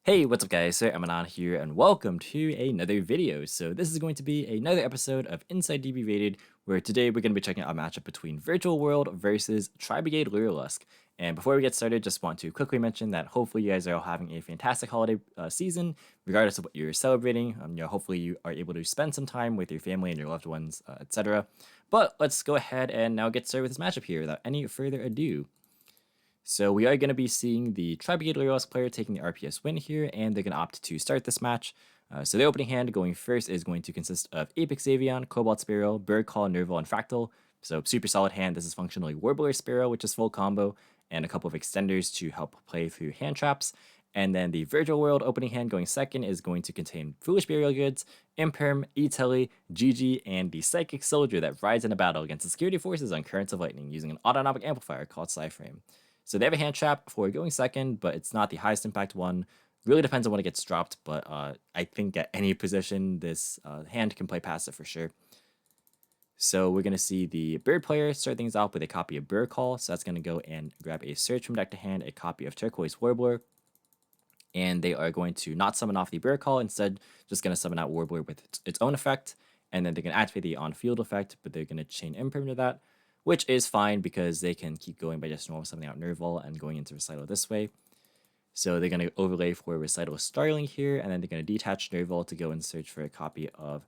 Hey, what's up guys, Sir Emanon here, and welcome to another video. So this is going to be another episode of Inside DB Rated, where today we're going to be checking out a matchup between Virtual World versus Tri-Brigade Lyrilusc. And before we get started, just want to quickly mention that hopefully you guys are all having a fantastic holiday season, regardless of what you're celebrating. Hopefully you are able to spend some time with your family and your loved ones, etc. But let's go ahead and now get started with this matchup here without any further ado. So we are going to be seeing the Tri-Brigade Lyrilusc player taking the RPS win here, and they're going to opt to start this match. So the opening hand going first is going to consist of Hcabe, Cobalt Sparrow, Bird Call, Nerval, and Fractal. So super solid hand. This is functionally Warbler Sparrow, which is full combo, and a couple of extenders to help play through hand traps. And then the Virtual World opening hand going second is going to contain Foolish Burial Goods, Imperm, E-Telly, GG, and the Psychic Soldier that rides in a battle against the security forces on Currents of Lightning using an autonomic amplifier called Psyframe. So they have a hand trap for going second, but it's not the highest impact one. Really depends on when it gets dropped, but I think at any position, this hand can play past it for sure. So we're going to see the Bird player start things off with a copy of Bird Call. So that's going to go and grab a search from deck to hand, a copy of Turquoise Warbler. And they are going to not summon off the Bird Call, instead just going to summon out Warbler with its own effect. And then they're going to activate the on-field effect, but they're going to chain Imperm to that, which is fine because they can keep going by just normal summoning out Nerval and going into Recital this way. So they're going to overlay for Recital Starling here, and then they're going to detach Nerval to go and search for a copy of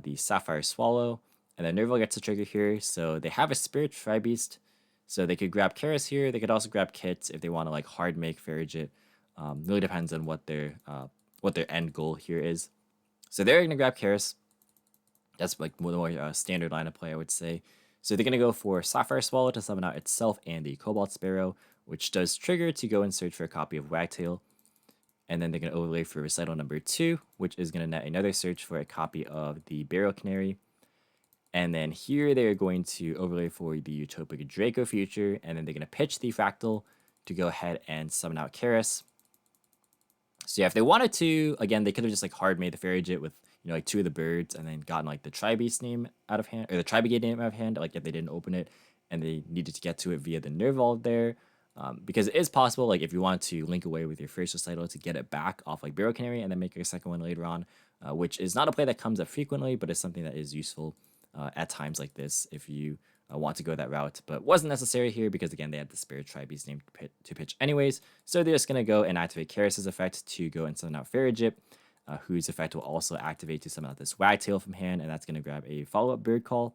the Sapphire Swallow. And then Nerval gets a trigger here, so they have a Spirit Tri-Beast, so they could grab Karis here. They could also grab Kits if they want to like hard make Farid. Really depends on what their end goal here is. So they're going to grab Karis. That's like the more standard line of play, I would say. So they're going to go for Sapphire Swallow to summon out itself and the Cobalt Sparrow, which does trigger to go and search for a copy of Wagtail. And then they're going to overlay for Recital number 2, which is going to net another search for a copy of the Burial Canary. And then here they're going to overlay for the Utopic Draco Future, and then they're going to pitch the Fractal to go ahead and summon out Karis. So yeah, if they wanted to, again, they could have just like hard made the Farid with like 2 of the birds and then gotten like the Tri-Beast name out of hand, or the Tri-Brigade name out of hand, like if they didn't open it and they needed to get to it via the Nerval there. Because it is possible, like if you want to link away with your first Recital to get it back off like Burial Canary and then make a second one later on, which is not a play that comes up frequently, but is something that is useful at times like this if you want to go that route, but wasn't necessary here because again they had the Spirit Tri-Beast name to pitch anyways. So they're just going to go and activate Karis's effect to go and summon out Farid, whose effect will also activate to summon out this Wagtail from hand, and that's going to grab a follow-up Bird Call.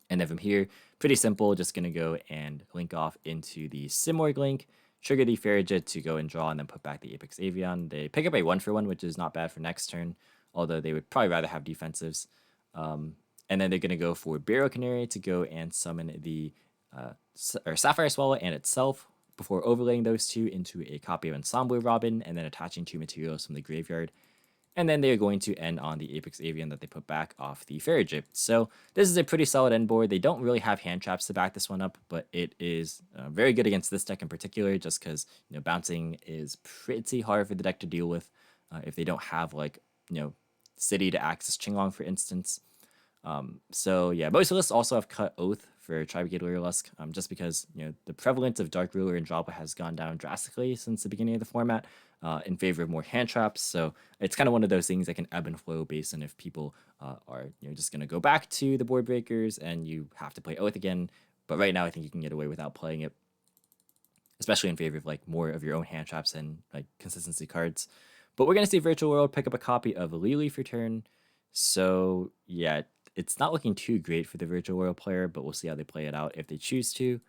And then from here, pretty simple, just going to go and link off into the Simorg link, trigger the Farid to go and draw, and then put back the Apex Avian. They pick up a 1-for-1, which is not bad for next turn, although they would probably rather have defensives. And then they're going to go for Burial Canary to go and summon the Sapphire Swallow and itself, before overlaying those two into a copy of Ensemble Robin and then attaching 2 materials from the graveyard. And then they're going to end on the Apex Avian that they put back off the Farid. So this is a pretty solid end board. They don't really have hand traps to back this one up, but it is very good against this deck in particular, just because bouncing is pretty hard for the deck to deal with if they don't have like City to access Qinglong, for instance. So yeah, most of us also have cut Oath for Tri-Brigade Lyrilusc, just because the prevalence of Dark Ruler and Droppa has gone down drastically since the beginning of the format in favor of more hand traps. So it's kind of one of those things that can ebb and flow based on if people are just going to go back to the board breakers and you have to play Oath again. But right now I think you can get away without playing it, especially in favor of like more of your own hand traps and like consistency cards. But we're going to see Virtual World pick up a copy of Lily for turn. So yeah, it's not looking too great for the Virtual World player, but we'll see how they play it out if they choose to.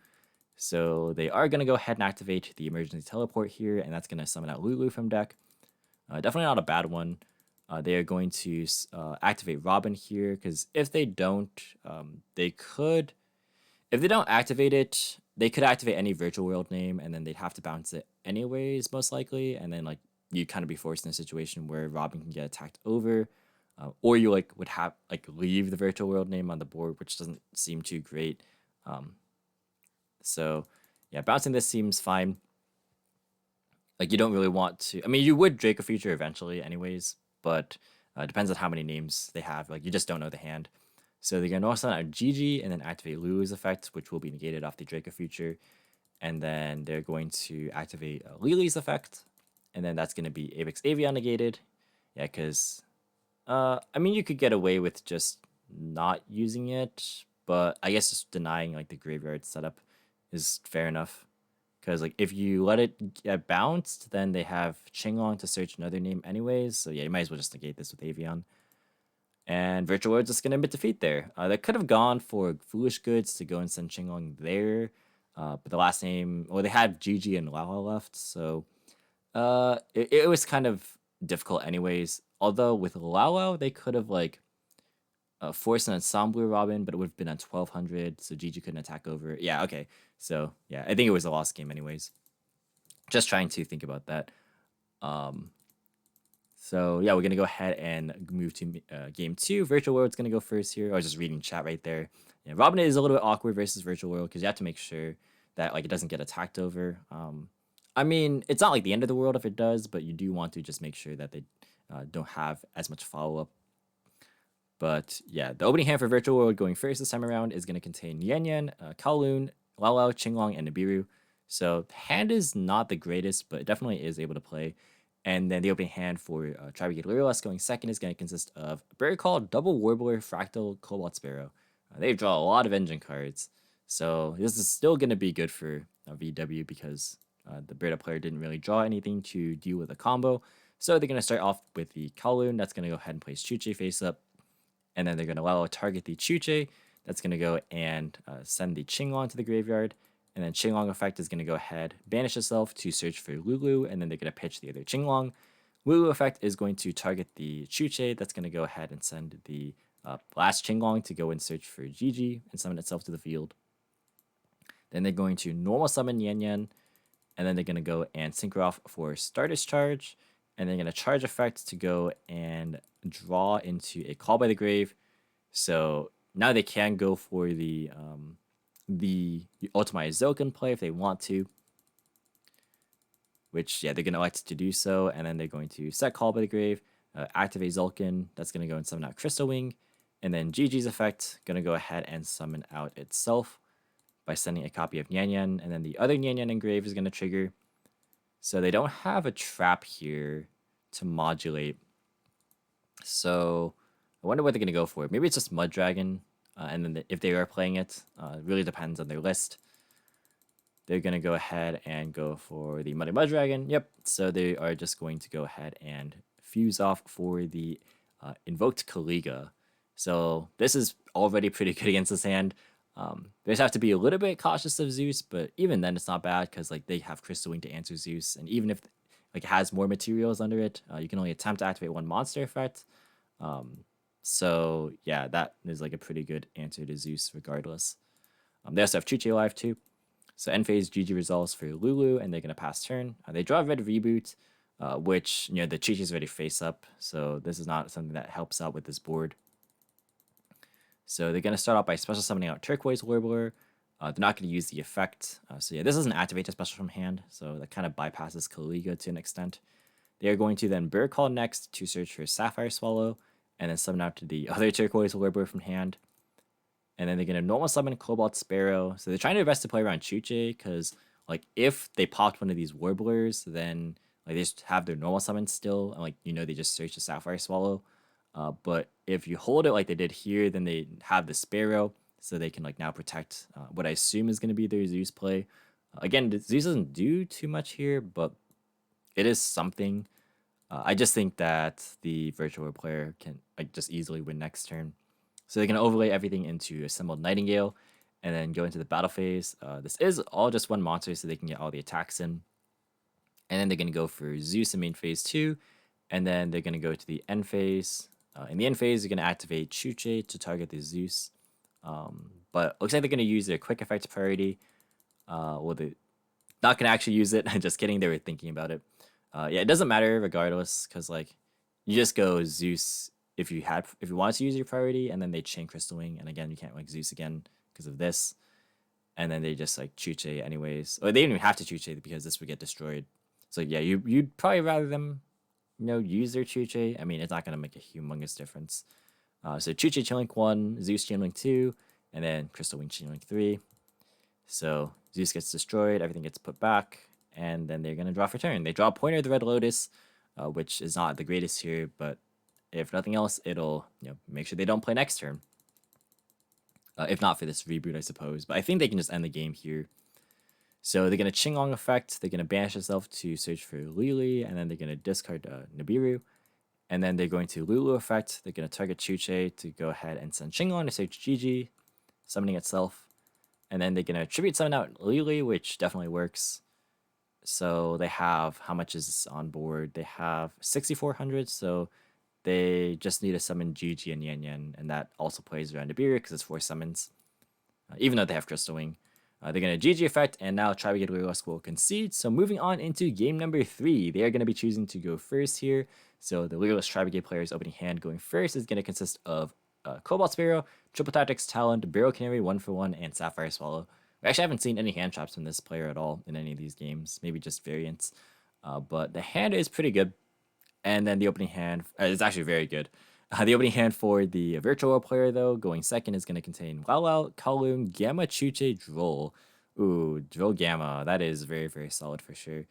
So they are going to go ahead and activate the Emergency Teleport here, and that's going to summon out Lulu from deck. Definitely not a bad one. They are going to activate Robin here, because if they don't, they could... If they don't activate it, they could activate any Virtual World name, and then they'd have to bounce it anyways, most likely, and then like you'd kind of be forced in a situation where Robin can get attacked over. Or you like would have like leave the Virtual World name on the board, which doesn't seem too great. So yeah, bouncing this seems fine. Like you don't really want to. I mean, you would Draco Future eventually, anyways, but it depends on how many names they have. Like you just don't know the hand. So they're gonna also out GG and then activate Lulu's effect, which will be negated off the Draco Future, and then they're going to activate Lily's effect. and then that's going to be Apex Avion negated. Yeah, because, I mean, you could get away with just not using it, but I guess just denying like the graveyard setup is fair enough. Because like if you let it get bounced, then they have Qinglong to search another name anyways. So yeah, you might as well just negate this with Avion. And Virtual World's just gonna admit defeat there. They could have gone for Foolish Goods to go and send Qinglong there. But the last name, or they had Gigi and Lala left, so it was kind of difficult anyways. Although with Lala, they could have like forced an Ensemble Robin, but it would have been at 1200, so Gigi couldn't attack over. Yeah, okay. So yeah, I think it was a lost game anyways. Just trying to think about that. So yeah, we're gonna go ahead and move to game 2. Virtual World's gonna go first here. I was just reading chat right there. Yeah, Robin is a little bit awkward versus Virtual World because you have to make sure that like it doesn't get attacked over. I mean, it's not like the end of the world if it does, but you do want to just make sure that they don't have as much follow up. But yeah, the opening hand for Virtual World going first this time around is going to contain Yan Yan, Kowloon, Lao Lao, Qinglong, and Nibiru. So hand is not the greatest, but it definitely is able to play. And then the opening hand for Tri-Brigade Lyrilusc going second is going to consist of a bird called Double Warbler, Fractal, Cobalt Sparrow. They draw a lot of engine cards. So this is still going to be good for VW because the Bird player didn't really draw anything to deal with a combo. So they're going to start off with the Kowloon. That's going to go ahead and place Chuche face up. And then they're going to allow target the Chuche. That's going to go and send the Qinglong to the graveyard. And then Qinglong effect is going to go ahead, banish itself to search for Lulu, and then they're going to pitch the other Qinglong. Lulu effect is going to target the Chuche. That's going to go ahead and send the last Qinglong to go and search for Gigi and summon itself to the field. Then they're going to normal summon Yan Yan, and then they're going to go and synchro off for Stardust Charge, and they're going to charge effect to go and draw into a Call by the Grave. So now they can go for the Ultimate Zoken play if they want to, which yeah, they're going to elect to do so, and then they're going to set Call by the Grave, activate Zulkin. That's going to go and summon out Crystal Wing, and then Gigi's effect going to go ahead and summon out itself by sending a copy of Yan Yan, and then the other Yan Yan engrave is going to trigger. So they don't have a trap here to modulate. So I wonder what they're going to go for. Maybe it's just Mud Dragon, and then if they are playing it, it really depends on their list. They're going to go ahead and go for the Muddy Mud Dragon. Yep, so they are just going to go ahead and fuse off for the Invoked Kaliga. So this is already pretty good against this hand. They just have to be a little bit cautious of Zeus, but even then it's not bad because like they have Crystal Wing to answer Zeus, and even if like it has more materials under it, you can only attempt to activate one monster effect. So yeah, that is like a pretty good answer to Zeus regardless. They also have Chuche alive too. So end phase GG resolves for Lulu, and they're gonna pass turn. They draw a red reboot, which you know the Chuche is already face up, so this is not something that helps out with this board. So they're gonna start off by special summoning out Turquoise Warbler. They're not gonna use the effect. So yeah, this doesn't activate a special from hand, so that kind of bypasses Kaliga to an extent. They are going to then Bird Call next to search for Sapphire Swallow, and then summon out to the other Turquoise Warbler from hand. And then they're going to normal summon Cobalt Sparrow. So they're trying their best to play around Chuche, because like if they popped one of these Warblers, then like they just have their normal summon still, and like you know they just search the Sapphire Swallow. But if you hold it like they did here, then they have the Sparrow, so they can like now protect what I assume is going to be their Zeus play. Again, Zeus doesn't do too much here, but it is something. I just think that the virtual player can like just easily win next turn. So they're going to overlay everything into Assembled Nightingale and then go into the battle phase. This is all just one monster, so they can get all the attacks in. And then they're going to go for Zeus in main phase 2. And then they're going to go to the end phase. In the end phase, you're going to activate Chuche to target the Zeus. But it looks like they're going to use their quick effect priority. Well, they're not going to actually use it. Just kidding, they were thinking about it. Yeah, it doesn't matter regardless, because like you just go Zeus if you wanted to use your priority, and then they chain Crystal Wing, and again you can't like Zeus again because of this, and then they just like Chuche anyways. Or they didn't even have to Chuche because this would get destroyed. So yeah, you'd probably rather them use their Chuche. I mean, it's not gonna make a humongous difference. So Chuche Chainlink 1, Zeus Chainlink 2, and then Crystal Wing Chainlink 3. So Zeus gets destroyed, everything gets put back, and then they're going to draw for turn. They draw a Pointer of the Red Lotus, which is not the greatest here, but if nothing else, it'll make sure they don't play next turn. If not for this reboot, I suppose. But I think they can just end the game here. So they're going to Qinglong effect. They're going to banish itself to search for Lili, and then they're going to discard Nibiru. And then they're going to Lulu effect. They're going to target Chuche to go ahead and send Qinglong to search Gigi, summoning itself. And then they're going to tribute summon out Lili, which definitely works. So they have, how much is on board? They have 6,400, so they just need to summon Gigi and Yan Yan, and that also plays around Nibiru because it's 4 summons, even though they have Crystal Wing. They're going to GG effect, and now Tri-Brigade Lyrilusc will concede. So moving on into game number 3, they are going to be choosing to go first here. So the Lyrilusc Tri-Brigade player's opening hand going first is going to consist of Cobalt Sparrow, Triple Tactics Talent, Barrel Canary 1-for-1, and Sapphire Swallow. We actually haven't seen any hand traps from this player at all in any of these games, maybe just variants. But the hand is pretty good. And then the opening hand is actually very good. The opening hand for the Virtual World player, though, going second, is going to contain Wow, Kowloon, Gamma, Chuche, Droll. Ooh, Droll Gamma. That is very, very solid for sure.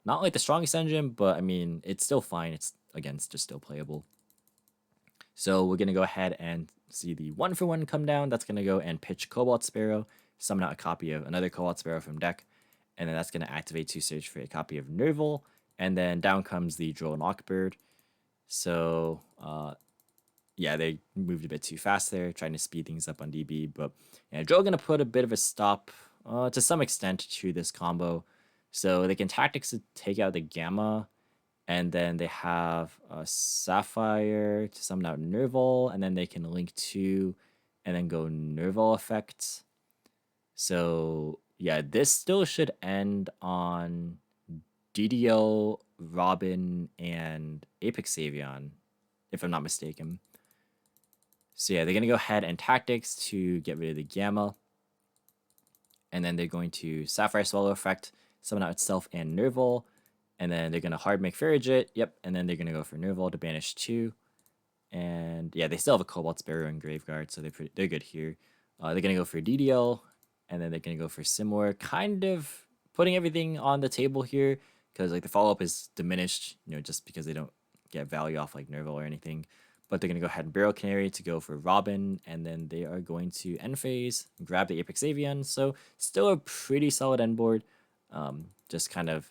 Not like the strongest engine, but I mean, it's still fine. It's, again, it's just still playable. So we're going to go ahead and see the 1-for-1 come down. That's going to go and pitch Cobalt Sparrow, summon out a copy of another Cobalt Sparrow from deck. And then that's going to activate to search for a copy of Nerval. And then down comes the Droll Knockbird. So, yeah, they moved a bit too fast there, trying to speed things up on DB. But yeah, Droll going to put a bit of a stop, to some extent, to this combo. So they can tactics to take out the Gamma. And then they have a Sapphire to summon out Nerval. And then they can link 2 and then go Nerval effect. So, yeah, this still should end on DDO, Robin, and Apex Avion, if I'm not mistaken. So yeah, they're going to go ahead and tactics to get rid of the Gamma. And then they're going to Sapphire Swallow effect, summon out itself and Nerval. And then they're going to hard make Farigit. Yep, and then they're going to go for Nerval to banish 2. And yeah, they still have a Cobalt Sparrow and Graveguard, so they're good here. They're going to go for DDL, and then they're going to go for Simor, kind of putting everything on the table here. Because like the follow-up is diminished, just because they don't get value off like Nerval or anything. But they're going to go ahead and Barrel Canary to go for Robin. And then they are going to end phase, grab the Apex Avian. So still a pretty solid end board. Just kind of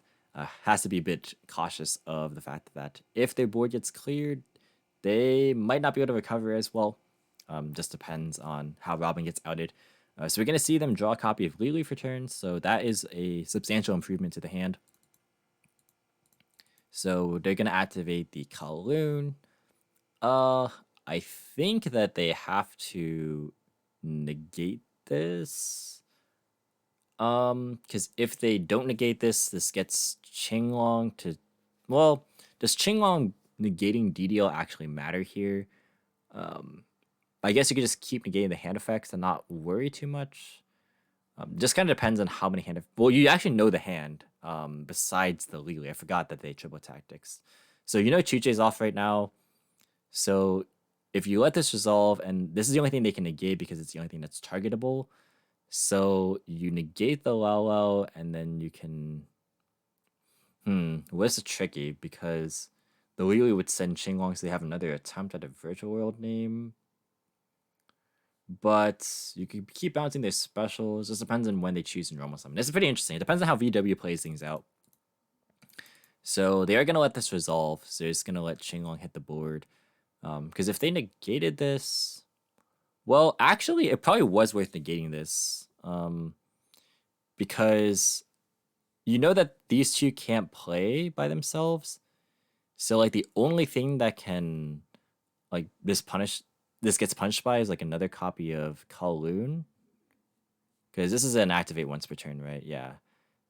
has to be a bit cautious of the fact that if their board gets cleared, they might not be able to recover as well. Just depends on how Robin gets outed. So we're going to see them draw a copy of Lili for turn. So that is a substantial improvement to the hand. So they're going to activate the Kowloon. I think that they have to negate this. Because if they don't negate this, this gets Qinglong to... Well, does Qinglong negating DDL actually matter here? I guess you could just keep negating the hand effects and not worry too much. Just kind of depends on how many hand... Well, you actually know the hand. Besides the Lili, I forgot that they triple tactics. So Chuche's off right now. So if you let this resolve, and this is the only thing they can negate because it's the only thing that's targetable. So you negate the Lao, and then you can... What's tricky? Because the Lili would send Qinglong, so they have another attempt at a virtual world name. But you can keep bouncing their specials. Just depends on when they choose to normal summon. This is pretty interesting. It depends on how VW plays things out. So they are going to let this resolve. So they're just going to let Qinglong hit the board. Because if they negated this... Well, actually, it probably was worth negating this. Because you know that these two can't play by themselves. So like the only thing that can... like this gets punished by is like another copy of Kowloon. Because this is an activate once per turn, right? Yeah.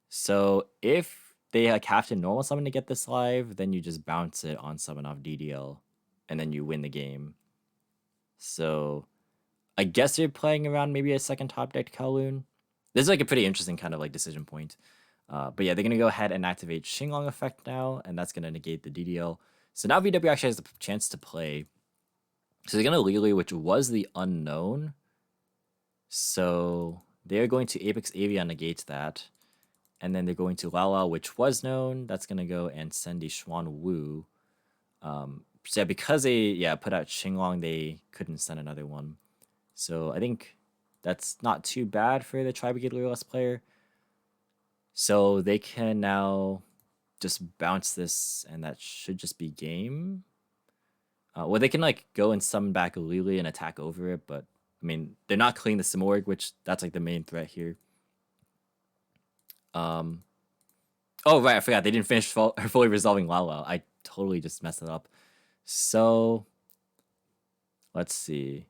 So if they like have to normal summon to get this live, then you just bounce it on summon off DDL. And then you win the game. So I guess they're playing around maybe a second top deck Kowloon. This is like a pretty interesting kind of like decision point. But yeah, they're going to go ahead and activate Qinglong effect now. And that's going to negate the DDL. So now VW actually has the chance to play. So they're going to Lili, which was the unknown. So they're going to Apex Avian negate that. And then they're going to Lao Lao, which was known. That's going to go and send a Xuan Wu. So yeah, because they put out Xinglong, they couldn't send another one. So I think that's not too bad for the Tri-Brigade Lyrilusc player. So they can now just bounce this, and that should just be game. Well, they can like go and summon back Lili and attack over it, but I mean, they're not cleaning the Simorg, which that's like the main threat here. Oh right, I forgot they didn't finish fully resolving Lao Lao. I totally just messed it up. So let's see.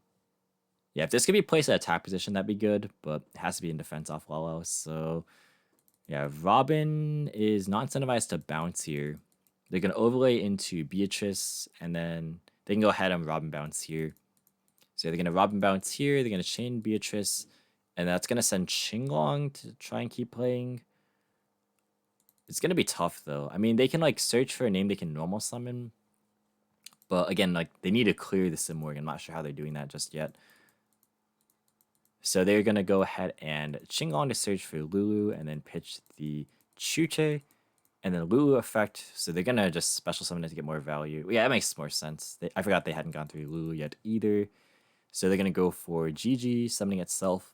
Yeah, if this could be placed at attack position, that'd be good, but it has to be in defense off Lao Lao. So yeah, Robin is not incentivized to bounce here. They're gonna overlay into Beatrice, and then they can go ahead and Robin bounce here. So they're gonna Robin bounce here. They're gonna chain Beatrice, and that's gonna send Xinglong to try and keep playing. It's gonna be tough though. I mean, they can like search for a name they can normal summon, but again, like they need to clear the Simorg. I'm not sure how they're doing that just yet. So they're gonna go ahead and Xinglong to search for Lulu, and then pitch the Chute, and then Lulu effect. So they're gonna just special summon it to get more value. Yeah, that makes more sense. I forgot they hadn't gone through Lulu yet either. So they're gonna go for GG, summoning itself.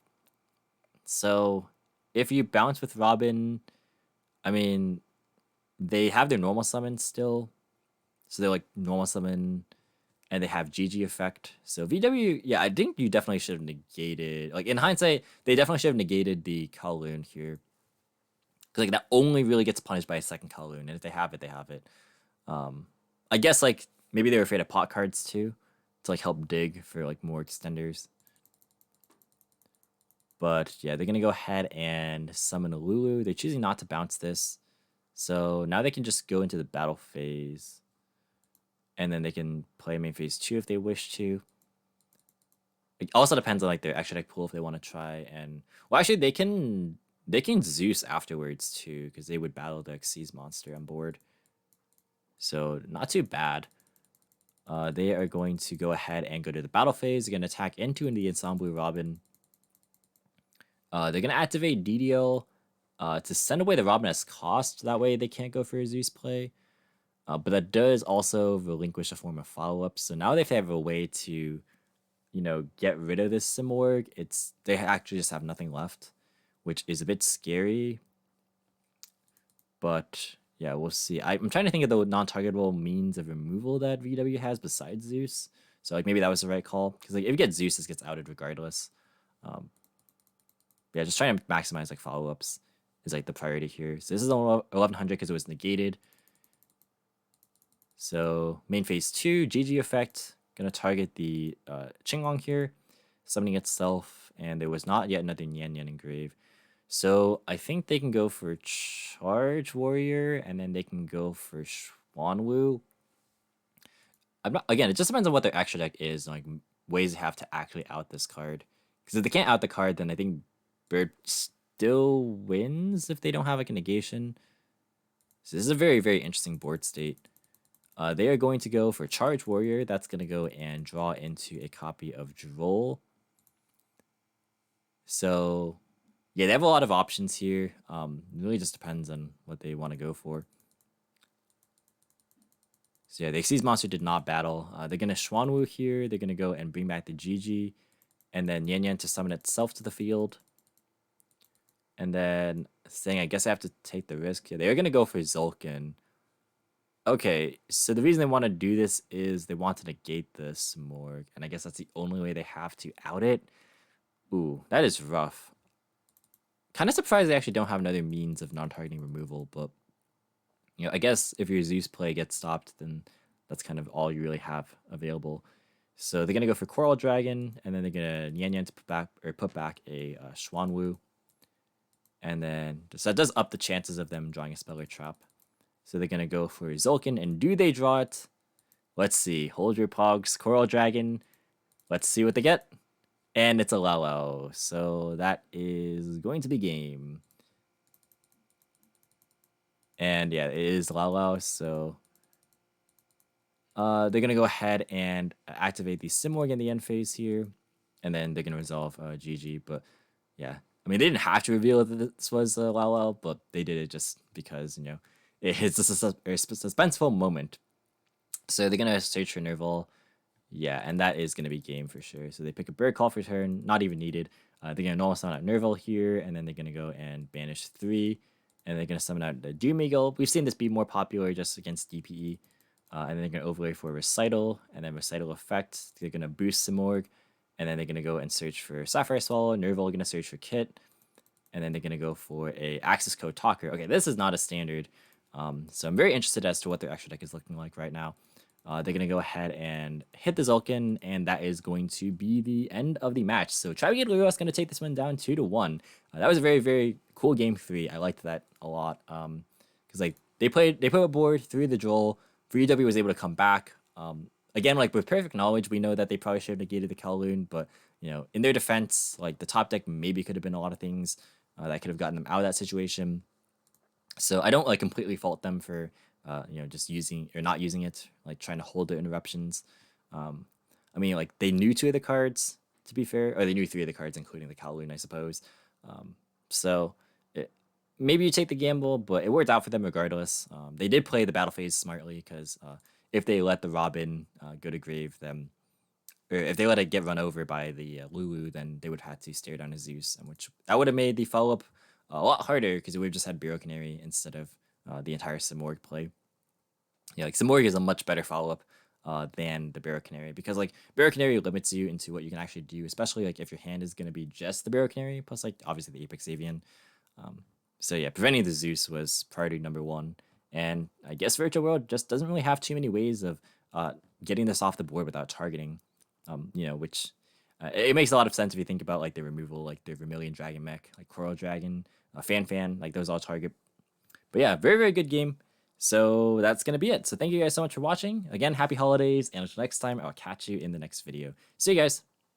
So if you bounce with Robin, I mean, they have their normal summon still. So they're like normal summon, and they have GG effect. So VW, yeah, I think you definitely should have negated, like in hindsight, they definitely should have negated the Kowloon here. Because like that only really gets punished by a second Kowloon, and if they have it, they have it. I guess like maybe they were afraid of pot cards too, to like help dig for like more extenders. But yeah, they're gonna go ahead and summon a Lulu. They're choosing not to bounce this. So now they can just go into the battle phase. And then they can play main phase 2 if they wish to. It also depends on like their extra deck pool if they want to try. And well, actually they can Zeus afterwards too, because they would battle the Xyz monster on board. So not too bad. They are going to go ahead and go to the battle phase. They're gonna attack into the Ensemble Robin. They're gonna activate DDL to send away the Robin as cost. That way they can't go for a Zeus play. But that does also relinquish a form of follow-up. So now they have a way to, get rid of this Simorg. They actually just have nothing left, which is a bit scary. But yeah, we'll see. I'm trying to think of the non-targetable means of removal that VW has besides Zeus. So like maybe that was the right call, because like if you get Zeus, this gets outed regardless. Yeah, just trying to maximize like follow-ups is like the priority here. So this is 1100 because it was negated. So main phase 2, GG effect, gonna target the Xinglong here, summoning itself, and there was not yet another Nian Nian engraved. So I think they can go for Charge Warrior, and then they can go for Xuanwu. Again, it just depends on what their extra deck is, like ways they have to actually out this card. Because if they can't out the card, then I think Bird still wins if they don't have like a negation. So this is a very, very interesting board state. They are going to go for Charge Warrior. That's going to go and draw into a copy of Droll. So, yeah, they have a lot of options here. It really just depends on what they want to go for. So, yeah, the Xyz monster did not battle. They're going to Xuanwu here. They're going to go and bring back the GG. And then Nian Nian to summon itself to the field. And then saying, I guess I have to take the risk. Yeah, they're going to go for Zulkin. Okay, so the reason they want to do this is they want to negate the Simorg, and I guess that's the only way they have to out it. Ooh, that is rough. Kind of surprised they actually don't have another means of non-targeting removal, but I guess if your Zeus play gets stopped, then that's kind of all you really have available. So they're gonna go for Coral Dragon, and then they're gonna Nian Nian to put back a Xuanwu, and then so that does up the chances of them drawing a Speller Trap. So they're going to go for Zulkin, and do they draw it? Let's see. Hold your pogs, Coral Dragon. Let's see what they get. And it's a Lao Lao. So that is going to be game. And yeah, it is Lao Lao. So they're going to go ahead and activate the Simorg in the end phase here. And then they're going to resolve GG. But yeah, I mean, they didn't have to reveal that this was Lao, but they did it just because, it's a suspenseful moment. So they're gonna search for Nerval. Yeah, and that is gonna be game for sure. So they pick a bird call for turn, not even needed. They're gonna normal summon out Nerval here, and then they're gonna go and banish 3, and they're gonna summon out the Doom Eagle. We've seen this be more popular just against DPE. And then they're gonna overlay for Recital, and then Recital effect. They're gonna boost Simorg, and then they're gonna go and search for Sapphire Swallow. Nerval gonna search for Kit, and then they're gonna go for a Access Code Talker. Okay, this is not a standard, so I'm very interested as to what their extra deck is looking like right now. They're going to go ahead and hit the Zulkin, and that is going to be the end of the match. So Tri-Brigade Lyrilusc is going to take this one down 2-1. That was a very, very cool game 3. I liked that a lot. Because like they played a board through the Droll. 3W was able to come back. Again, like with perfect knowledge, we know that they probably should have negated the Kowloon, but in their defense, like the top deck maybe could have been a lot of things that could have gotten them out of that situation. So I don't like completely fault them for just using or not using it, like trying to hold the interruptions. I mean, like they knew 2 of the cards, to be fair, or they knew 3 of the cards, including the Kowloon, I suppose. So maybe you take the gamble, but it worked out for them regardless. They did play the battle phase smartly because if they let the Robin go to grave, then, or if they let it get run over by the Lulu, then they would have to stare down a Zeus, and which that would have made the follow up a lot harder because we would have just had Bureau Canary instead of the entire Simorg play. Yeah, like Simorg is a much better follow-up than the Bureau Canary, because like Bureau Canary limits you into what you can actually do, especially like if your hand is going to be just the Bureau Canary plus like obviously the Apex Avian. So yeah, preventing the Zeus was priority number 1, and I guess Virtual World just doesn't really have too many ways of getting this off the board without targeting. Which it makes a lot of sense if you think about like the removal, like the Vermilion Dragon mech, like Coral Dragon, Fan, like those all target. But yeah, very, very good game. So that's going to be it. So thank you guys so much for watching. Again, happy holidays. And until next time, I'll catch you in the next video. See you guys.